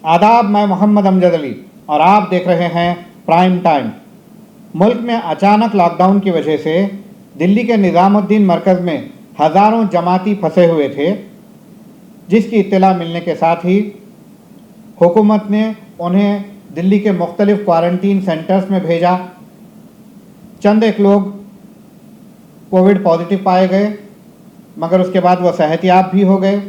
आदाब, मैं मोहम्मद अमजद अली और आप देख रहे हैं प्राइम टाइम। मुल्क में अचानक लॉकडाउन की वजह से दिल्ली के निज़ामुद्दीन मरकज़ में हज़ारों जमाती फंसे हुए थे, जिसकी इत्तला मिलने के साथ ही हुकूमत ने उन्हें दिल्ली के मुख्तलिफ़ क्वारंटीन सेंटर्स में भेजा। चंद एक लोग कोविड पॉजिटिव पाए गए, मगर उसके बाद वो सेहतयाब भी हो गए।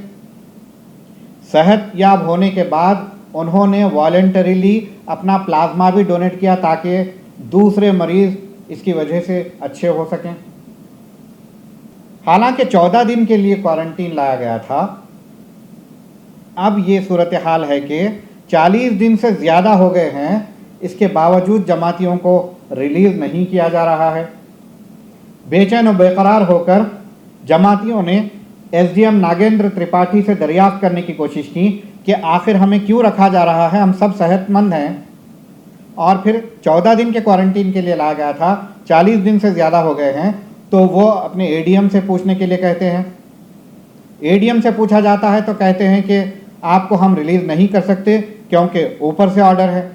सेहतयाब होने के बाद उन्होंने वॉलंटरीली अपना प्लाज्मा भी डोनेट किया ताकि दूसरे मरीज़ इसकी वजह से अच्छे हो सकें। हालांकि 14 दिन के लिए क्वारंटीन लाया गया था। अब ये सूरत हाल है कि 40 दिन से ज़्यादा हो गए हैं, इसके बावजूद जमातियों को रिलीज़ नहीं किया जा रहा है। बेचैन और बेकरार होकर जमातियों ने एसडीएम नागेंद्र त्रिपाठी से दरियाफ्त करने की कोशिश की कि आखिर हमें क्यों रखा जा रहा है, हम सब सेहतमंद हैं। और फिर 14 दिन के क्वारंटीन के लिए लाया गया था, 40 दिन से ज़्यादा हो गए हैं, तो वो अपने एडीएम से पूछने के लिए कहते हैं। एडीएम से पूछा जाता है तो कहते हैं कि आपको हम रिलीज़ नहीं कर सकते क्योंकि ऊपर से ऑर्डर है।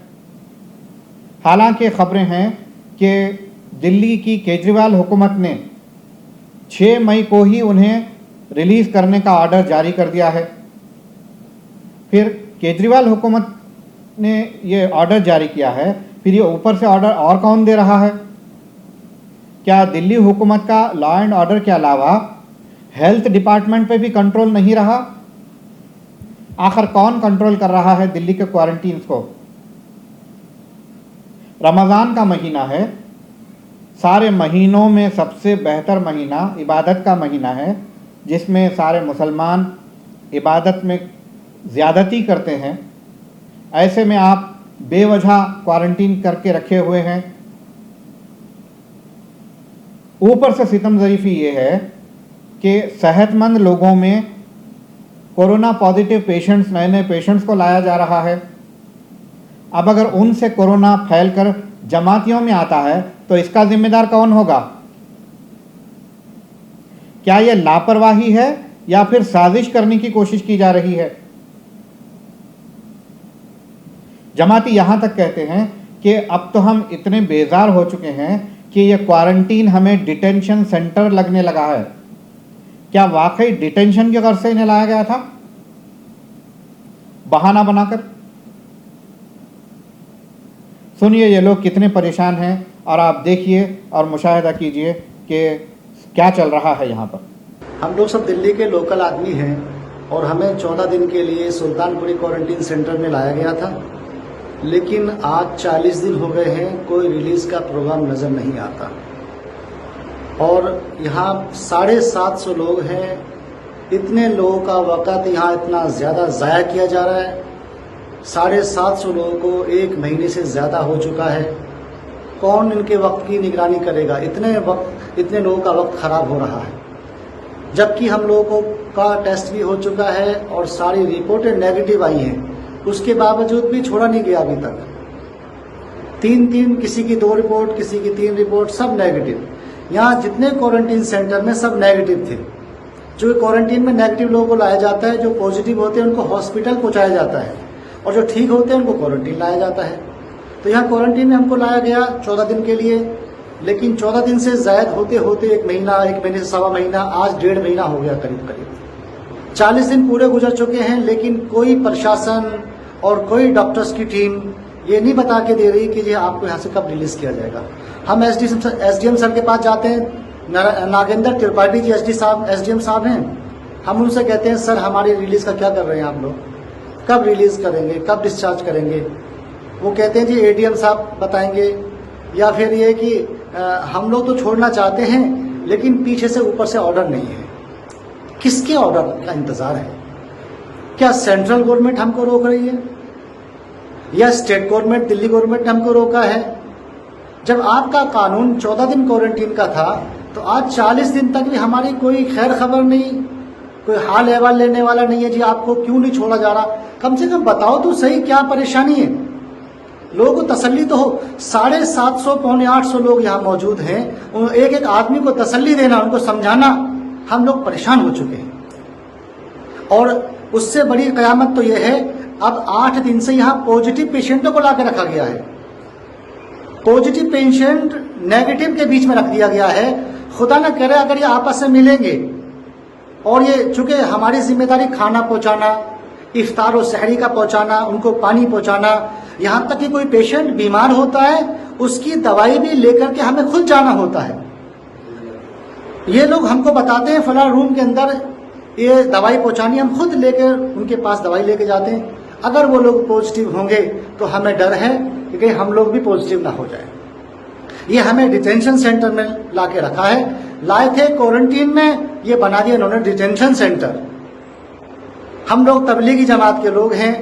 हालांकि खबरें हैं कि दिल्ली की केजरीवाल हुकूमत ने 6 मई को ही उन्हें रिलीज़ करने का ऑर्डर जारी कर दिया है। फिर केजरीवाल हुकूमत ने ये ऑर्डर जारी किया है, फिर ये ऊपर से ऑर्डर और कौन दे रहा है? क्या दिल्ली हुकूमत का लॉ एंड ऑर्डर के अलावा हेल्थ डिपार्टमेंट पे भी कंट्रोल नहीं रहा? आखिर कौन कंट्रोल कर रहा है दिल्ली के क्वारंटीन्स को? रमज़ान का महीना है, सारे महीनों में सबसे बेहतर महीना इबादत का महीना है, जिसमें सारे मुसलमान इबादत में ज़्यादती करते हैं। ऐसे में आप बेवजह क्वारंटीन करके रखे हुए हैं। ऊपर से सितम ज़रीफ़ी ये है कि सेहतमंद लोगों में कोरोना पॉजिटिव पेशेंट्स, नए नए पेशेंट्स को लाया जा रहा है। अब अगर उनसे कोरोना फैलकर जमातियों में आता है तो इसका जिम्मेदार कौन होगा? क्या यह लापरवाही है या फिर साजिश करने की कोशिश की जा रही है? जमाती यहाँ तक कहते हैं कि अब तो हम इतने बेजार हो चुके हैं कि ये क्वारंटीन हमें डिटेंशन सेंटर लगने लगा है। क्या वाकई डिटेंशन के गर्ज से इन्हें लाया गया था, बहाना बनाकर? सुनिए ये लोग कितने परेशान हैं और आप देखिए और मुशाहिदा कीजिए कि क्या चल रहा है यहाँ पर। हम लोग सब दिल्ली के लोकल आदमी हैं और हमें 14 दिन के लिए सुल्तानपुरी क्वारंटीन सेंटर में लाया गया था, लेकिन आज 40 दिन हो गए हैं, कोई रिलीज का प्रोग्राम नजर नहीं आता। और यहाँ 750 लोग हैं। इतने लोगों का वक़्त यहाँ इतना ज़्यादा ज़ाया किया जा रहा है। 750 लोगों को 1 महीने से ज़्यादा हो चुका है। कौन इनके वक्त की निगरानी करेगा? इतने लोगों का वक्त खराब हो रहा है, जबकि हम लोगों का टेस्ट भी हो चुका है और सारी रिपोर्टें नेगेटिव आई हैं। उसके बावजूद भी छोड़ा नहीं गया अभी तक। 3 किसी की 2 रिपोर्ट, किसी की 3 रिपोर्ट, सब नेगेटिव। यहाँ जितने क्वारंटीन सेंटर में सब नेगेटिव थे। जो क्वारंटीन में नेगेटिव लोगों को लाया जाता है, जो पॉजिटिव होते हैं उनको हॉस्पिटल पहुंचाया जाता है और जो ठीक होते हैं उनको क्वारंटीन लाया जाता है। तो यहाँ क्वारंटीन में हमको लाया गया 14 दिन के लिए, लेकिन 14 दिन से जायद होते होते 1 महीना, 1 महीने से सवा महीना, आज 1.5 महीना हो गया करीब। 40 दिन पूरे गुजर चुके हैं, लेकिन कोई प्रशासन और कोई डॉक्टर्स की टीम ये नहीं बता के दे रही कि ये आपको यहाँ से कब रिलीज किया जाएगा। हम एसडीएम सर के पास जाते हैं, नागेंद्र त्रिपाठी जी एसडीएम साहब हैं। हम उनसे कहते हैं सर हमारी रिलीज का क्या कर रहे हैं आप लोग, कब रिलीज करेंगे, कब डिस्चार्ज करेंगे? वो कहते हैं जी एडीएम साहब बताएंगे, या फिर ये कि हम लोग तो छोड़ना चाहते हैं लेकिन पीछे से ऊपर से ऑर्डर नहीं है। किसके ऑर्डर का इंतजार है? क्या सेंट्रल गवर्नमेंट हमको रोक रही है या स्टेट गवर्नमेंट, दिल्ली गवर्नमेंट ने हमको रोका है? जब आपका कानून 14 दिन क्वारंटीन का था तो आज 40 दिन तक भी हमारी कोई खैर खबर नहीं, कोई हाल अहवाल लेने वाला नहीं है जी आपको क्यों नहीं छोड़ा जा रहा। कम से कम बताओ तो सही क्या परेशानी है, लोगों को तसल्ली तो हो। 750 पौने 800 लोग यहाँ मौजूद हैं, एक एक आदमी को तसल्ली देना, उनको समझाना, हम लोग परेशान हो चुके हैं। और उससे बड़ी कयामत तो यह है, अब 8 दिन से यहाँ पॉजिटिव पेशेंटों को ला के रखा गया है। पॉजिटिव पेशेंट नेगेटिव के बीच में रख दिया गया है। खुदा न करे अगर ये आपस में मिलेंगे, और ये चूंकि हमारी जिम्मेदारी खाना पहुंचाना, इफ्तार और सहरी का पहुंचाना, उनको पानी पहुंचाना, यहाँ तक कि कोई पेशेंट बीमार होता है उसकी दवाई भी लेकर के हमें खुद जाना होता है। ये लोग हमको बताते हैं फला रूम के अंदर ये दवाई पहुंचानी, हम खुद लेकर उनके पास दवाई लेके जाते हैं। अगर वो लोग पॉजिटिव होंगे तो हमें डर है कि कहीं हम लोग भी पॉजिटिव ना हो जाए। ये हमें डिटेंशन सेंटर में ला के रखा है। लाए थे क्वारंटीन में, ये बना दिया इन्होंने डिटेंशन सेंटर। हम लोग तबलीगी जमात के लोग हैं,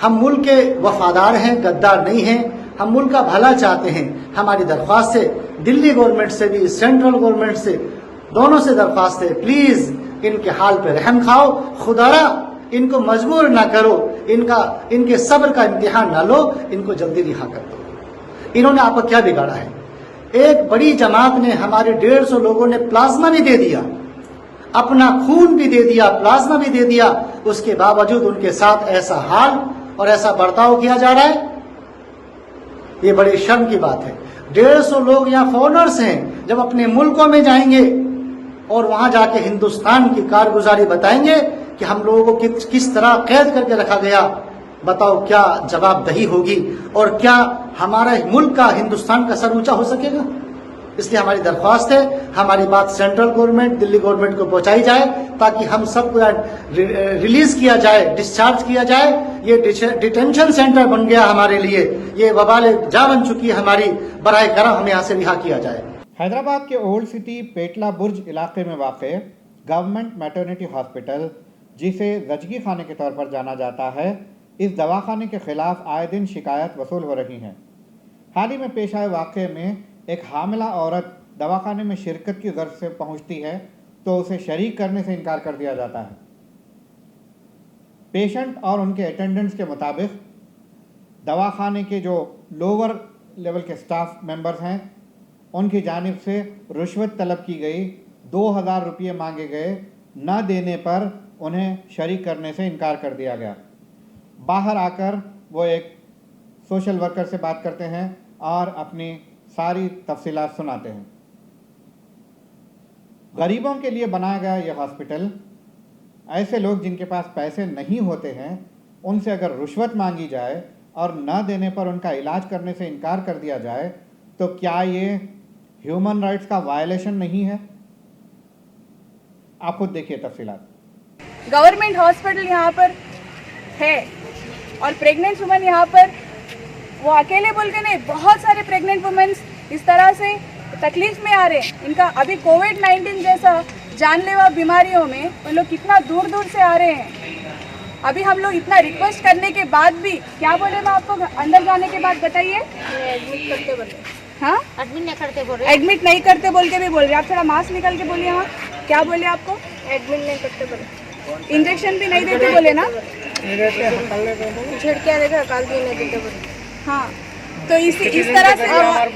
हम मुल्क के वफादार हैं, गद्दार नहीं हैं। हम मुल्क का भला चाहते हैं। हमारी दरख्वास्त है दिल्ली गवर्नमेंट से भी, सेंट्रल गवर्नमेंट से, दोनों से दरख्वास्त है, प्लीज इनके हाल पे रहम खाओ। खुदारा इनको मजबूर ना करो, इनके सब्र का इम्तिहान ना लो, इनको जल्दी रिहा कर दो। इन्होंने आपको क्या बिगाड़ा है? एक बड़ी जमात ने, हमारे 150 लोगों ने प्लाज्मा भी दे दिया, अपना खून भी दे दिया, प्लाज्मा भी दे दिया। उसके बावजूद उनके साथ ऐसा हाल और ऐसा बर्ताव किया जा रहा है, ये बड़ी शर्म की बात है। 150 लोग यहाँ फॉरेनर्स हैं, जब अपने मुल्कों में जाएंगे और वहां जाके हिंदुस्तान की कारगुजारी बताएंगे कि हम लोगों को किस तरह कैद करके रखा गया, बताओ क्या जवाबदही होगी और क्या हमारा मुल्क का, हिंदुस्तान का सर ऊंचा हो सकेगा? इसलिए हमारी दरख्वास्त है, हमारी बात सेंट्रल गवर्नमेंट, दिल्ली गवर्नमेंट को पहुंचाई जाए ताकि हम सबको रिलीज किया जाए, डिस्चार्ज किया जाए। ये डिटेंशन सेंटर बन गया हमारे लिए, ये वबाल जा बन चुकी है हमारी, बराए करम हमें यहाँ से रिहा किया जाए। हैदराबाद के ओल्ड सिटी पेटला बुर्ज इलाके में वाक़े गवर्नमेंट मैटरनिटी हॉस्पिटल, जिसे जचगी खाने के तौर पर जाना जाता है, इस दवाखाने के खिलाफ आए दिन शिकायत वसूल हो रही हैं। हाल ही में पेश आए वाक़े में एक हामिला औरत दवाखाने में शिरकत की गर्ज से पहुंचती है तो उसे शरीक करने से इनकार कर दिया जाता है। पेशेंट और उनके अटेंडेंट्स के मुताबिक दवाखाने के जो लोअर लेवल के स्टाफ मेंबर्स हैं उनकी जानिब से रिश्वत तलब की गई, 2000 रुपये मांगे गए, न देने पर उन्हें शरीक करने से इनकार कर दिया गया। बाहर आकर वो एक सोशल वर्कर से बात करते हैं और अपनी सारी तफसीलात सुनाते हैं। गरीबों के लिए बनाया गया यह हॉस्पिटल, ऐसे लोग जिनके पास पैसे नहीं होते हैं उनसे अगर रुश्वत मांगी जाए और न देने पर उनका इलाज करने से इनकार कर दिया जाए तो क्या ये ह्यूमन राइट्स का वायलेशन नहीं है? आप खुद देखिए तफसीलात। गवर्नमेंट हॉस्पिटल यहाँ पर है और प्रेग्नेंट वुमेन यहाँ पर, वो अकेले बोल के नहीं, बहुत सारे प्रेग्नेंट वुमेन्स इस तरह से तकलीफ में आ रहे हैं। इनका अभी कोविड-19 जैसा जानलेवा बीमारियों में वो लोग कितना दूर दूर से आ रहे हैं। अभी हम लोग इतना रिक्वेस्ट करने के बाद भी, क्या बोले मैं आपको अंदर जाने के बाद बताइए? एडमिट करते बोले। हाँ, एडमिट नहीं करते बोल रहे। एडमिट नहीं करते बोल के भी बोल रहे। आप थोड़ा मास्क निकाल के बोलिए। हाँ, क्या बोले आपको? एडमिट नहीं करते बोले। इंजेक्शन भी नहीं देते बोले ना? छिड़कियाँ देखा, काल भी नहीं देते बोले। हाँ, तो इस तरह से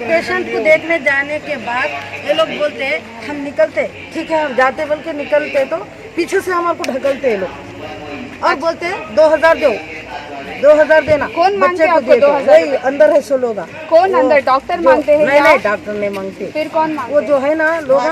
पेशेंट को देखने जाने के बाद ये लोग बोलते हैं हम निकलते, ठीक है हम जाते बोल के निकलते तो पीछे से हमारे को ढकलते हैं लोग और बोलते हैं 2000 दो, 2000 देना। कौन मांगते को आपको 2000? वही अंदर है सो लोग। कौन अंदर? डॉक्टर मांगते हैं? नहीं, डॉक्टर नहीं मांगते। फिर कौन मांगते? वो जो है ना लोग,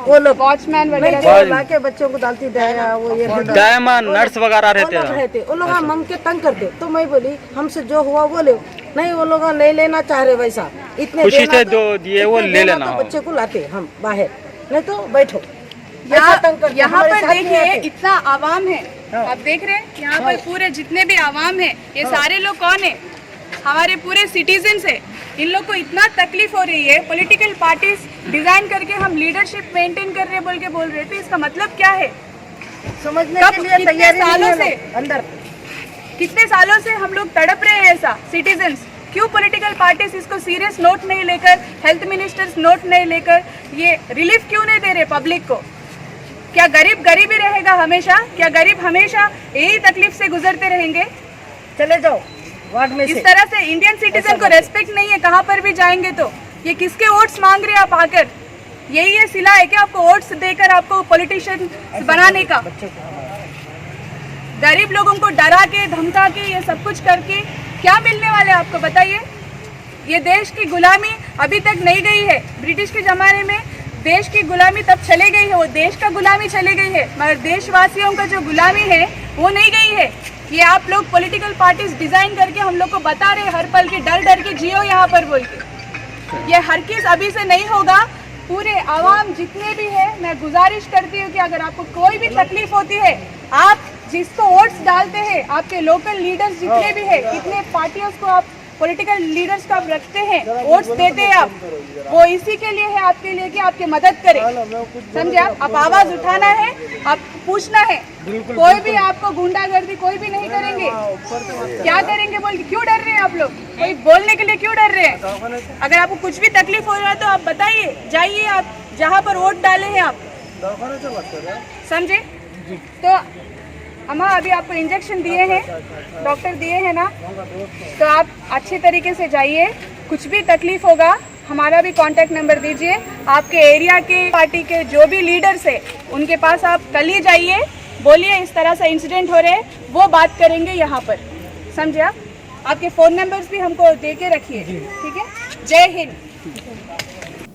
वो लोग वॉचमैन वगैरह जो लाके बच्चों को डालती दया, वो ये नर्स वगैरह रहते वो लोग मांग के तंग करते। तो मैं बोली हमसे जो हुआ वो ले, नहीं वो लोग नहीं लेना चाह रहे वैसा, इतने खुशी से जो दिए वो ले लेना। तो बच्चे को लाते हम बाहर, नहीं तो बैठो। यहाँ पर देखिए इतना आवाम है, आप देख रहे हैं यहाँ पर पूरे जितने भी आवाम है, ये सारे लोग कौन है? हमारे पूरे सिटीजन्स है। इन लोग को इतना तकलीफ हो रही है, पॉलिटिकल पार्टीज डिजाइन करके हम लीडरशिप मेंटेन कर रहे बोल के बोल रहे थे। इसका मतलब क्या है? समझने के लिए तैयारी सालों से अंदर कितने सालों से हम लोग तड़प रहे हैं ऐसा सिटीजन्स। क्यों पॉलिटिकल पार्टीज इसको सीरियस नोट नहीं लेकर, हेल्थ मिनिस्टर्स नोट नहीं लेकर ये रिलीफ क्यों नहीं दे रहे पब्लिक को? क्या गरीब गरीब ही रहेगा हमेशा? क्या गरीब हमेशा यही तकलीफ से गुजरते रहेंगे? चले जाओ वार्ड में। इस तरह से इंडियन सिटीजन को रेस्पेक्ट नहीं है कहाँ पर भी जाएंगे तो। ये किसके वोट्स मांग रहे हैं आप आकर? यही ये सिला है क्या आपको वोट्स देकर आपको पॉलिटिशियन बनाने का? गरीब लोगों को डरा के धमका के ये सब कुछ करके क्या मिलने वाले आपको बताइए। ये देश की गुलामी अभी तक नहीं गई है। ब्रिटिश के ज़माने में देश की गुलामी तब चले गई है, वो देश का गुलामी चले गई है, मगर देशवासियों का जो गुलामी है वो नहीं गई है। ये आप लोग पॉलिटिकल पार्टीज डिज़ाइन करके हम लोग को बता रहे हर पल के डर डर के जियो यहाँ पर बोल के। ये हर किस अभी से नहीं होगा। पूरे आवाम जितने भी है, मैं गुजारिश करती हूँ कि अगर आपको कोई भी तकलीफ होती है, आप जिसको वोट्स डालते हैं, आपके लोकल लीडर्स जितने भी है, कितने पार्टियों को आप पॉलिटिकल लीडर्स को आप रखते हैं, वोट्स देते हैं आप, वो इसी के लिए है, आपके लिए कि आपकी मदद करें। समझे आप आवाज उठाना है, आप पूछना है। कोई भी आपको गुंडागर्दी कोई भी नहीं करेंगे। क्या करेंगे बोल के क्यों डर रहे हैं आप लोग? कोई बोलने के लिए क्यों डर रहे हैं? अगर आपको कुछ भी तकलीफ हो रहा है तो आप बताइए, जाइए आप जहाँ पर वोट डाले हैं आप, समझे। तो अम्मा अभी आपको इंजेक्शन दिए हैं, डॉक्टर दिए हैं ना, तो आप अच्छे तरीके से जाइए। कुछ भी तकलीफ होगा हमारा भी कांटेक्ट नंबर दीजिए। आपके एरिया के पार्टी के जो भी लीडर्स है उनके पास आप कल ही जाइए, बोलिए इस तरह से इंसिडेंट हो रहे हैं, वो बात करेंगे यहाँ पर, समझे आप। आपके फ़ोन नंबर्स भी हमको दे के रखिए, ठीक है। जय हिंद।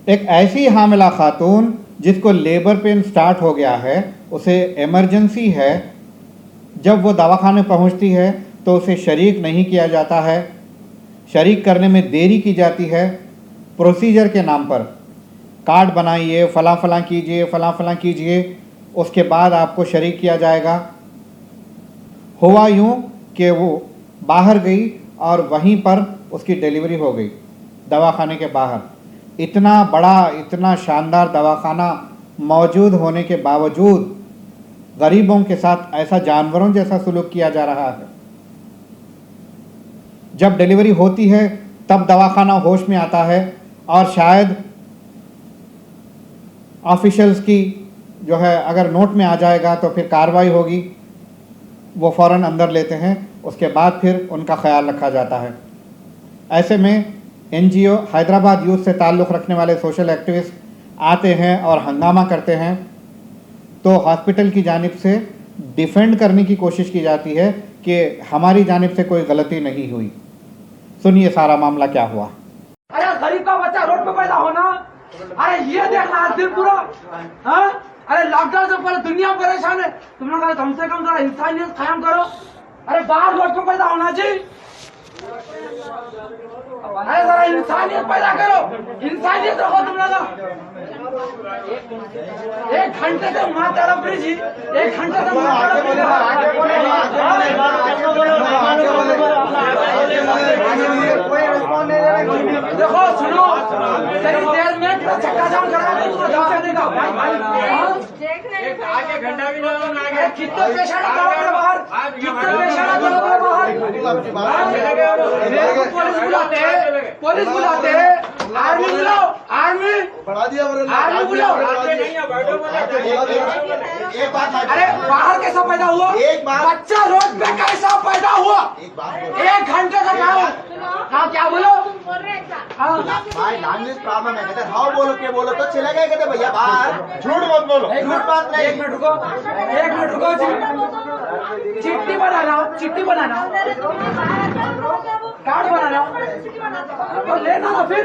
एक ऐसी हामिला खातून जिसको लेबर पेन स्टार्ट हो गया है, उसे इमरजेंसी है, जब वो दवाखाने पहुंचती है तो उसे शरीक नहीं किया जाता है, शरीक करने में देरी की जाती है। प्रोसीजर के नाम पर कार्ड बनाइए, फलां फलां कीजिए, फलां फलां कीजिए, उसके बाद आपको शरीक किया जाएगा। हुआ यूँ कि वो बाहर गई और वहीं पर उसकी डिलीवरी हो गई, दवाखाने के बाहर। इतना बड़ा, इतना शानदार दवाखाना मौजूद होने के बावजूद गरीबों के साथ ऐसा जानवरों जैसा सलूक किया जा रहा है। जब डिलीवरी होती है तब दवाखाना होश में आता है और शायद ऑफिशियल्स की जो है अगर नोट में आ जाएगा तो फिर कार्रवाई होगी, वो फ़ौरन अंदर लेते हैं, उसके बाद फिर उनका ख्याल रखा जाता है। ऐसे में NGO हैदराबाद यूथ से ताल्लुक़ रखने वाले सोशल एक्टिविस्ट आते हैं और हंगामा करते हैं, तो हॉस्पिटल की जानिब से डिफेंड करने की कोशिश की जाती है कि हमारी जानिब से कोई गलती नहीं हुई। सुनिए सारा मामला क्या हुआ। अरे गरीब का बच्चा रोड पे पैदा होना, अरे ये देखना आज दिन पूरा, हाँ? अरे लॉकडाउन से पहले दुनिया परेशान है, तुम लोग कम से कम जरा इंसानियत कायम करो। अरे बाहर रोड पे पैदा होना जी, अरे जरा इंसानियत पैदा करो, इंसानियत रखो तुम लोग। 1 घंटे से माँ तरफ रही जी, 1 घंटे से माँ तरफ देखो सुनो, तेरी देर में चक्का जाम करा आगे घंटा भी लगा, कितने पेशेंट बाहर, कितने पेशेंट बाहर, पुलिस बुलाते हैं, आर्मी बुलाओ, आर्मी बढ़ा दिया, आर्मी बुलाओ। अरे बाहर कैसा पैदा हुआ, बच्चा रोड पे कैसा पैदा हुआ, 1 घंटे से हाँ क्या बोलो, भाई लैंग्वेज प्रॉब्लम है, कहते हाउ बोलो के बोलो तो चले गए, कहते भैया बाहर झूठ मत बोलो, झूठ बात नहीं। 1 मिनट रुको, 1 मिनट रुको जी, चिट्ठी बनाना, चिट्ठी बनाना, कार्ड बनाना, तो लेना ना फिर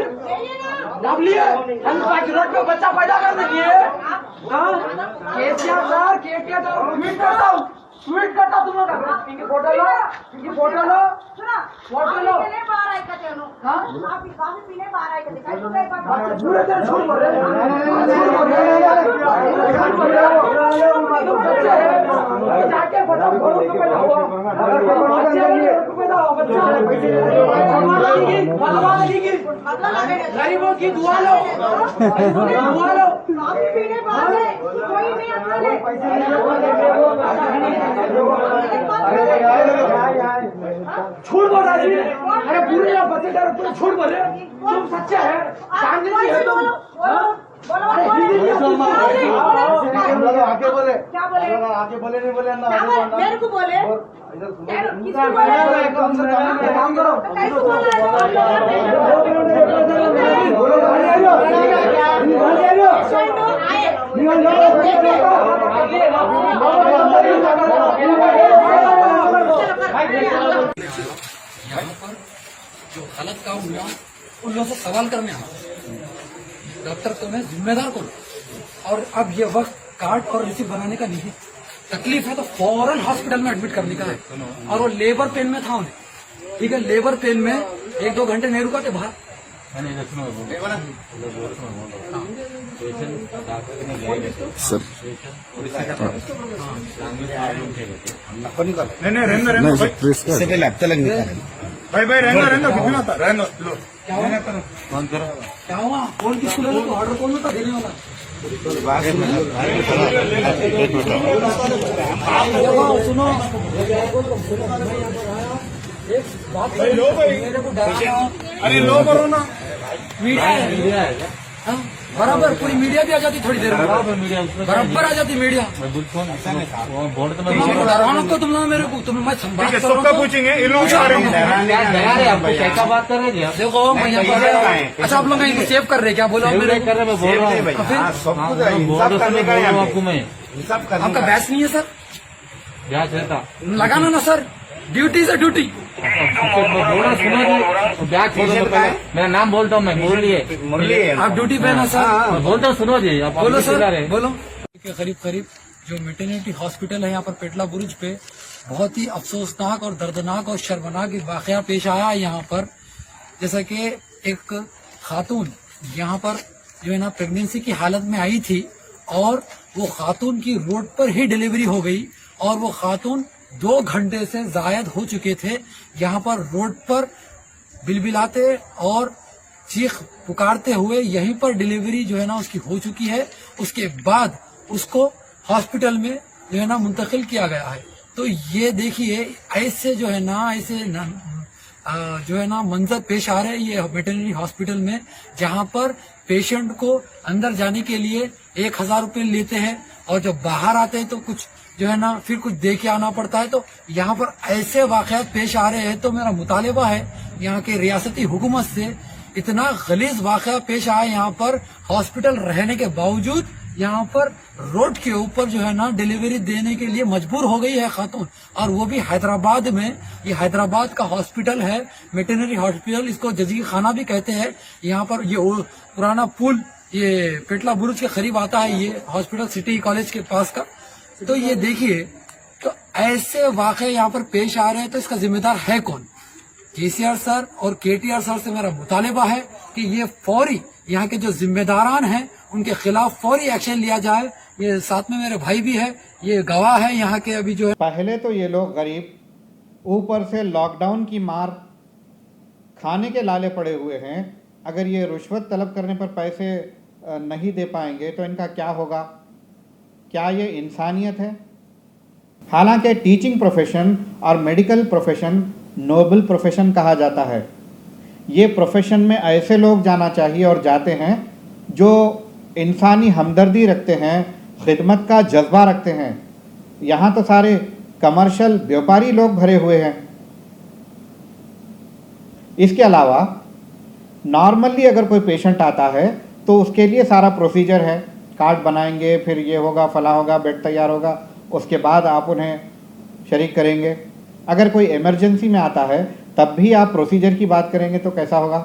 अब लिए हम रोड पे बच्चा पैदा करने के लिए। केसीआर सर, केटीआर ट्वीट करता हूँ, ट्वीट करता तुम लोग, इनकी फोटो लो, इनकी फोटो लो, फोटो लो। पूरे दिन झूठ बोल रहे जाके फोटो पैदा हुआ, गरीबों की दुआ लो, दुआ लो। झूठ बोल रहा जी, अरे पूरे बच्चे तुम झूठ बोल रहे, तुम सच्चे है, है तुम। आगे बोले, क्या बोले, आगे बोले नहीं बोले, मेरे को बोले, काम करो, आए यहाँ पर जो गलत काम हुआ उन लोगों से सवाल करने आया। डॉक्टर तो मैं जिम्मेदार कौन, और अब ये वक्त कार्ड और रिसिप्ट बनाने का नहीं है। तकलीफ है तो फौरन हॉस्पिटल में एडमिट करने का है। और वो लेबर पेन में था उन्हें, ठीक है, लेबर पेन में 1-2 घंटे नहीं रुका थे बाहर। क्या हुआ? कौन किसको ले लो? ऑर्डर कौन होता देने वाला? सुनो, एक बात मेरे को डराना, अरे लो करो ना, मीडिया है हाँ, बराबर पूरी मीडिया भी आ जाती थोड़ी देर में, बराबर आ जाती मीडिया। डराना तो तुम लोग मेरे को, तुम मैं सबका पूछेंगे, बात कर रहे थे देखो मैं यहाँ पर। अच्छा आप लोग इनको सेव कर रहे क्या? बोलो मेरे कर रहे, मैं बोल रहा हूँ आपको। मैं आपका बैच नहीं है सर? बैच रहता लगाना ना सर, ड्यूटी से ड्यूटी। बोला सुनो जी, बैग खोलो मेरा नाम बोलता हूँ मैं, मुरली आप ड्यूटी पे ना सर? बोलता हूँ सुनो जी, आप बोलो सर, बोलो। करीब करीब जो मेटर्निटी हॉस्पिटल है यहाँ पर पेटला बुरुज पे, बहुत ही अफसोसनाक और दर्दनाक और शर्मनाक वाकया पेश आया है यहाँ पर। जैसा कि एक खातून यहाँ पर जो है ना प्रेगनेंसी की हालत में आई थी, और वो खातून की रोड पर ही डिलीवरी हो गई, और वो खातून 2 घंटे से जायद हो चुके थे यहाँ पर रोड पर बिलबिलाते और चीख पुकारते हुए। यहीं पर डिलीवरी जो है ना उसकी हो चुकी है। उसके बाद उसको हॉस्पिटल में जो है ना मुंतकिल किया गया है। तो ये देखिए ऐसे जो है ना जो है ना मंजर पेश आ रहे हैं ये वेटरनरी हॉस्पिटल में, जहाँ पर पेशेंट को अंदर जाने के लिए 1000 रुपये लेते हैं, और जब बाहर आते हैं तो कुछ जो है ना फिर कुछ दे के आना पड़ता है। तो यहाँ पर ऐसे वाक़यात पेश आ रहे हैं। तो मेरा मुतालिबा है यहाँ के रियासती हुकूमत से, इतना गलीज वाक़या पेश आया यहाँ पर, हॉस्पिटल रहने के बावजूद यहाँ पर रोड के ऊपर जो है ना डिलीवरी देने के लिए मजबूर हो गई है खातून, और वो भी हैदराबाद में। ये हैदराबाद का हॉस्पिटल है, वेटरनरी हॉस्पिटल, इसको जजीर खाना भी कहते हैं। यहाँ पर ये पुराना पुल ये पेटला बुरुज के करीब आता है, ये हॉस्पिटल सिटी कॉलेज के पास का। तो ये देखिए, तो ऐसे वाक़े यहाँ पर पेश आ रहे हैं, तो इसका जिम्मेदार है कौन? केसीआर सर और केटीआर सर से मेरा मुतालिबा है कि ये फौरी यहाँ के जो जिम्मेदारान हैं उनके खिलाफ फौरी एक्शन लिया जाए। ये साथ में मेरे भाई भी है, ये गवाह है यहाँ के अभी जो है। पहले तो ये लोग गरीब, ऊपर से लॉकडाउन की मार खाने के लाले पड़े हुए हैं। अगर ये रिश्वत तलब करने पर पैसे नहीं दे पाएंगे तो इनका क्या होगा? क्या ये इंसानियत है? हालांकि टीचिंग प्रोफेशन और मेडिकल प्रोफेशन नोबल प्रोफेशन कहा जाता है। ये प्रोफेशन में ऐसे लोग जाना चाहिए और जाते हैं जो इंसानी हमदर्दी रखते हैं, खिदमत का जज्बा रखते हैं। यहाँ तो सारे कमर्शियल व्यापारी लोग भरे हुए हैं। इसके अलावा नॉर्मली अगर कोई पेशेंट आता है तो उसके लिए सारा प्रोसीजर है, कार्ड बनाएंगे, फिर ये होगा, फला होगा, बेड तैयार होगा, उसके बाद आप उन्हें शरीक करेंगे। अगर कोई इमरजेंसी में आता है तब भी आप प्रोसीजर की बात करेंगे तो कैसा होगा?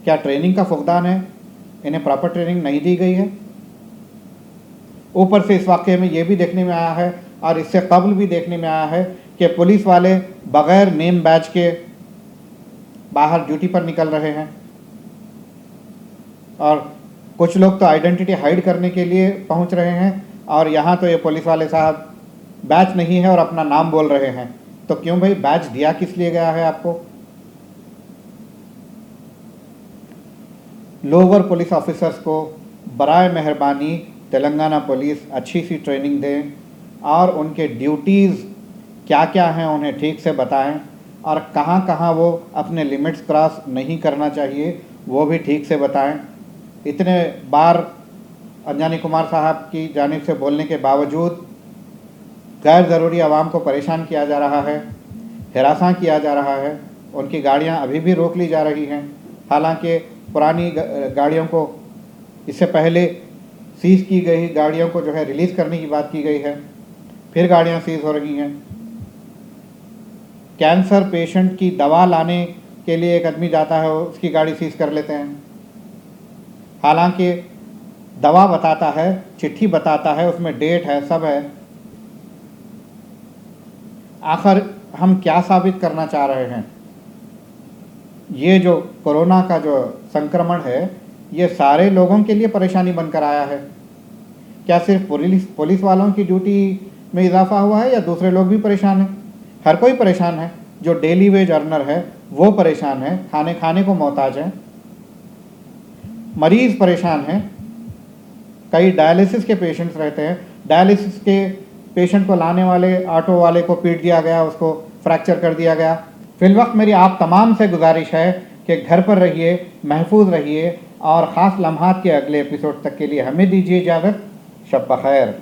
क्या ट्रेनिंग का फुकदान है? इन्हें प्रॉपर ट्रेनिंग नहीं दी गई है। ऊपर से इस वाक़े में ये भी देखने में आया है, और इससे कबल भी देखने में आया है, कि पुलिस वाले बग़ैर नेम बैच के बाहर ड्यूटी पर निकल रहे हैं, और कुछ लोग तो आइडेंटिटी हाइड करने के लिए पहुंच रहे हैं। और यहाँ तो ये पुलिस वाले साहब बैच नहीं है और अपना नाम बोल रहे हैं। तो क्यों भाई, बैच दिया किस लिए गया है आपको? लोअर पुलिस ऑफिसर्स को बराए मेहरबानी तेलंगाना पुलिस अच्छी सी ट्रेनिंग दें, और उनके ड्यूटीज़ क्या क्या हैं उन्हें ठीक से बताएं, और कहाँ कहाँ वो अपने लिमिट्स क्रॉस नहीं करना चाहिए वो भी ठीक से बताएं। इतने बार अंजनी कुमार साहब की जानिब से बोलने के बावजूद गैर ज़रूरी आवाम को परेशान किया जा रहा है, हिरासा किया जा रहा है। उनकी गाड़ियां अभी भी रोक ली जा रही हैं। हालांकि पुरानी गाड़ियों को इससे पहले सीज़ की गई गाड़ियों को जो है रिलीज़ करने की बात की गई है, फिर गाड़ियां सीज़ हो रही हैं। कैंसर पेशेंट की दवा लाने के लिए एक आदमी जाता है, उसकी गाड़ी सीज कर लेते हैं। हालांकि दवा बताता है, चिट्ठी बताता है, उसमें डेट है, सब है। आखिर हम क्या साबित करना चाह रहे हैं? ये जो कोरोना का जो संक्रमण है, ये सारे लोगों के लिए परेशानी बनकर आया है। क्या सिर्फ पुलिस वालों की ड्यूटी में इजाफा हुआ है या दूसरे लोग भी परेशान हैं? हर कोई परेशान है। जो डेली वेज अर्नर है वो परेशान है, खाने को मोहताज है। मरीज परेशान हैं। कई डायलिसिस के पेशेंट्स रहते हैं, डायलिसिस के पेशेंट को लाने वाले ऑटो वाले को पीट दिया गया, उसको फ्रैक्चर कर दिया गया। फिलवक्त मेरी आप तमाम से गुजारिश है कि घर पर रहिए, महफूज रहिए और ख़ास लम्हात के अगले एपिसोड तक के लिए हमें दीजिए इजाज़त। शब बखैर।